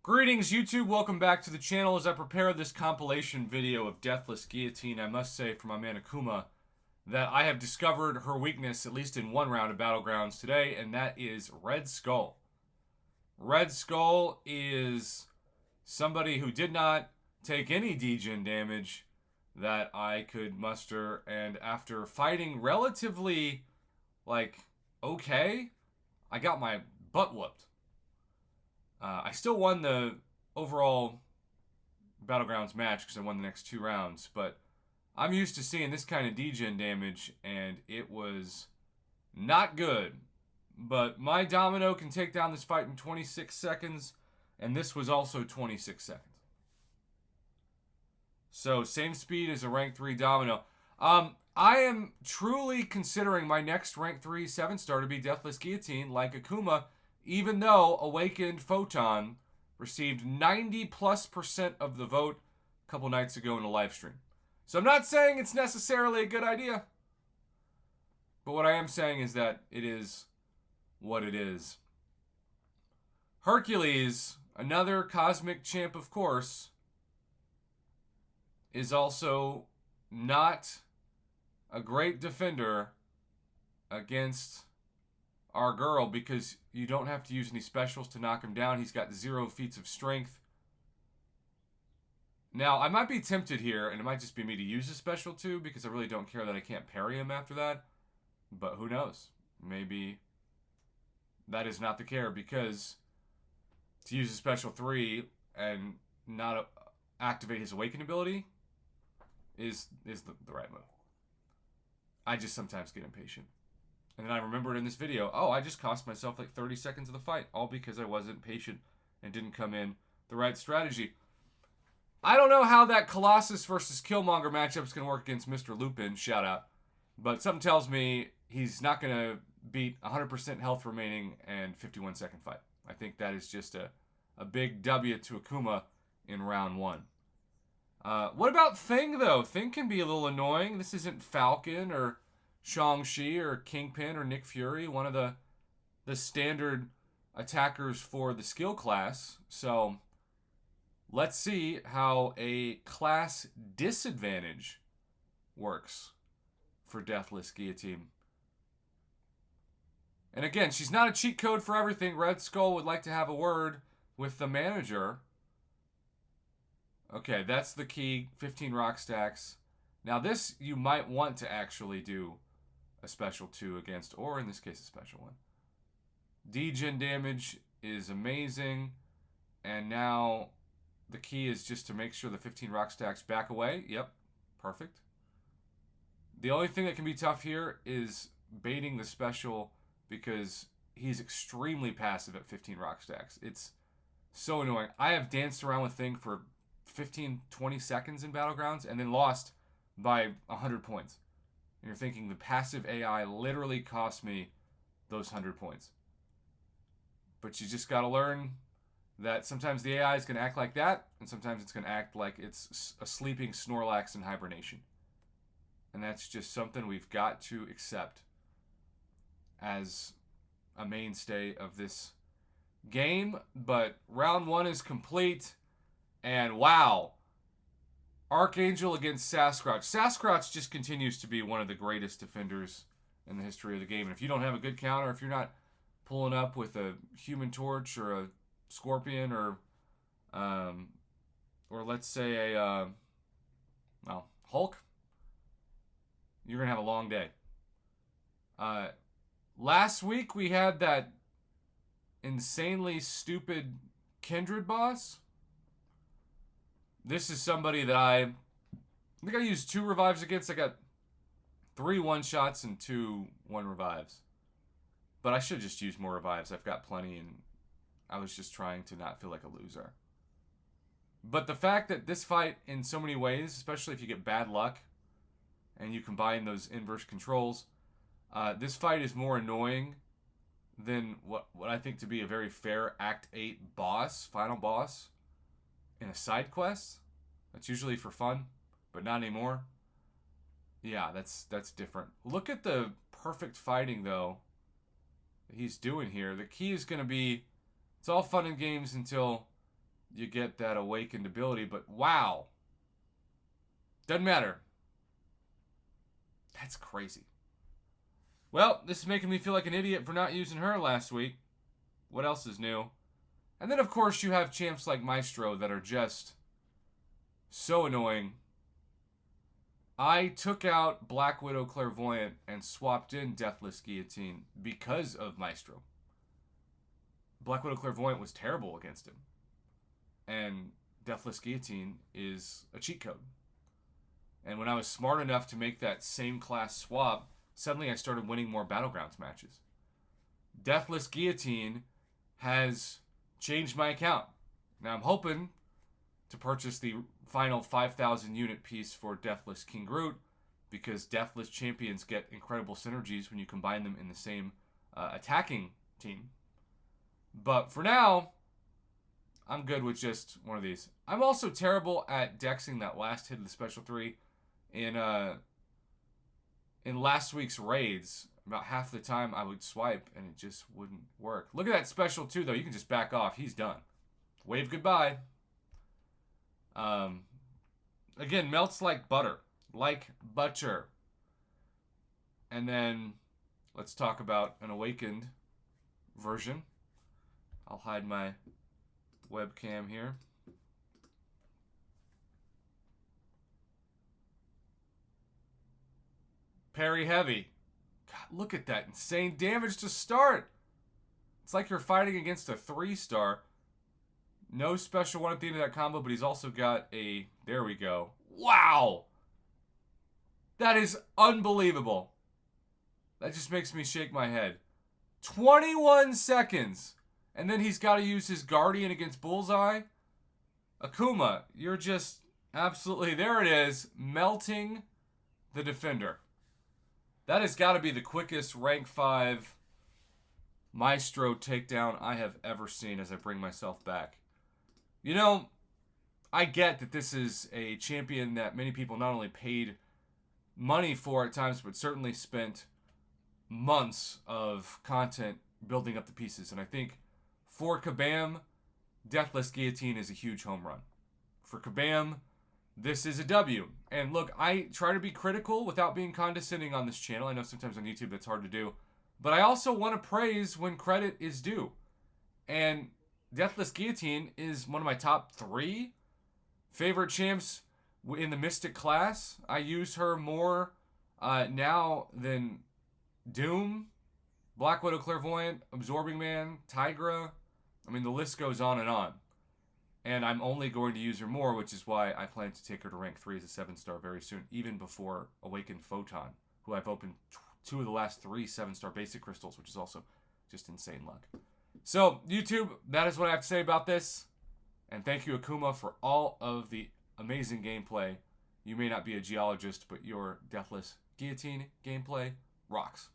Greetings YouTube, welcome back to the channel. As I prepare this compilation video of Deathless Guillotine, I must say for my man Akuma that I have discovered her weakness, at least in one round of Battlegrounds today, and that is Red Skull. Red Skull is somebody who did not take any degen damage that I could muster, and after fighting relatively, okay, I got my butt whooped. I still won the overall Battlegrounds match because I won the next two rounds, but I'm used to seeing this kind of degen damage, and it was not good. But my Domino can take down this fight in 26 seconds, and this was also 26 seconds. So, same speed as a rank 3 Domino. I am truly considering my next rank 3 7-star to be Deathless Guillotine, like Akuma, even though Awakened Photon received 90+% of the vote a couple nights ago in a live stream. So I'm not saying it's necessarily a good idea, but what I am saying is that it is what it is. Hercules, another cosmic champ of course, is also not a great defender against our girl because you don't have to use any specials to knock him down. He's got 0 feats of strength. Now, I might be tempted here, and it might just be me to use a special too because I really don't care that I can't parry him after that. But who knows? Maybe that is not the care because to use a special 3 and not activate his awaken ability is the right move. I just sometimes get impatient. And then I remembered in this video, oh, I just cost myself like 30 seconds of the fight, all because I wasn't patient and didn't come in the right strategy. I don't know how that Colossus versus Killmonger matchup is going to work against Mr. Lupin, shout out. But something tells me he's not going to beat 100% health remaining and 51-second fight. I think that is just a big W to Akuma in round 1. What about Thing, though? Thing can be a little annoying. This isn't Falcon or Shang-Chi or Kingpin or Nick Fury, one of the standard attackers for the skill class. So let's see how a class disadvantage works for Deathless Guillotine. And again, she's not a cheat code for everything. Red Skull would like to have a word with the manager. Okay, that's the key. 15 rock stacks. Now this you might want to actually do a special 2 against, or in this case a special 1. Degen damage is amazing, and now the key is just to make sure the 15 rock stacks back away. Yep, perfect. The only thing that can be tough here is baiting the special because he's extremely passive at 15 rock stacks. It's so annoying. I have danced around with Thing for 15-20 seconds in Battlegrounds and then lost by 100 points. And you're thinking the passive AI literally cost me those 100 points. But you just got to learn that sometimes the AI is going to act like that, and sometimes it's going to act like it's a sleeping Snorlax in hibernation. And that's just something we've got to accept as a mainstay of this game. But round 1 is complete, and wow. Archangel against Sasquatch. Sasquatch just continues to be one of the greatest defenders in the history of the game. And if you don't have a good counter, if you're not pulling up with a Human Torch or a Scorpion or let's say a Hulk, you're gonna have a long day. Last week we had that insanely stupid Kindred boss. This is somebody that I think I used 2 revives against. I got 3 one-shots and 2 1-revives. But I should just use more revives. I've got plenty, and I was just trying to not feel like a loser. But the fact that this fight, in so many ways, especially if you get bad luck and you combine those inverse controls, this fight is more annoying than what I think to be a very fair Act 8 boss, final boss, in a side quest. That's usually for fun, but not anymore. Yeah, that's different. Look at the perfect fighting, though, that he's doing here. The key is going to be, it's all fun and games until you get that awakened ability, but wow. Doesn't matter. That's crazy. Well, this is making me feel like an idiot for not using her last week. What else is new? And then, of course, you have champs like Maestro that are just so annoying. I took out Black Widow Clairvoyant and swapped in Deathless Guillotine because of Maestro. Black Widow Clairvoyant was terrible against him. And Deathless Guillotine is a cheat code. And when I was smart enough to make that same class swap, suddenly I started winning more Battlegrounds matches. Deathless Guillotine has changed my account. Now I'm hoping to purchase the final 5,000 unit piece for Deathless King Groot, because Deathless champions get incredible synergies when you combine them in the same attacking team. But for now, I'm good with just one of these. I'm also terrible at dexing that last hit of the special 3 in last week's raids. About half the time I would swipe and it just wouldn't work. Look at that special 2 though. You can just back off. He's done. Wave goodbye. Again, melts like butter. Like butter. And then let's talk about an awakened version. I'll hide my webcam here. Parry heavy. God, look at that insane damage to start. It's like you're fighting against a 3-star. No special one at the end of that combo, but he's also got a... There we go. Wow! That is unbelievable. That just makes me shake my head. 21 seconds. And then he's got to use his Guardian against Bullseye. Akuma, you're just absolutely... There it is. Melting the defender. That has got to be the quickest rank 5 Maestro takedown I have ever seen as I bring myself back. You know, I get that this is a champion that many people not only paid money for at times, but certainly spent months of content building up the pieces. And I think for Kabam, Deathless Guillotine is a huge home run. For Kabam, this is a W. And look, I try to be critical without being condescending on this channel. I know sometimes on YouTube that's hard to do. But I also want to praise when credit is due. And Deathless Guillotine is one of my top 3 favorite champs in the Mystic class. I use her more now than Doom, Black Widow Clairvoyant, Absorbing Man, Tigra. I mean, the list goes on and on. And I'm only going to use her more, which is why I plan to take her to rank 3 as a 7-star very soon, even before Awakened Photon, who I've opened 2 of the last 3 7-star basic crystals, which is also just insane luck. So, YouTube, that is what I have to say about this. And thank you, Akuma, for all of the amazing gameplay. You may not be a geologist, but your Deathless Guillotine gameplay rocks.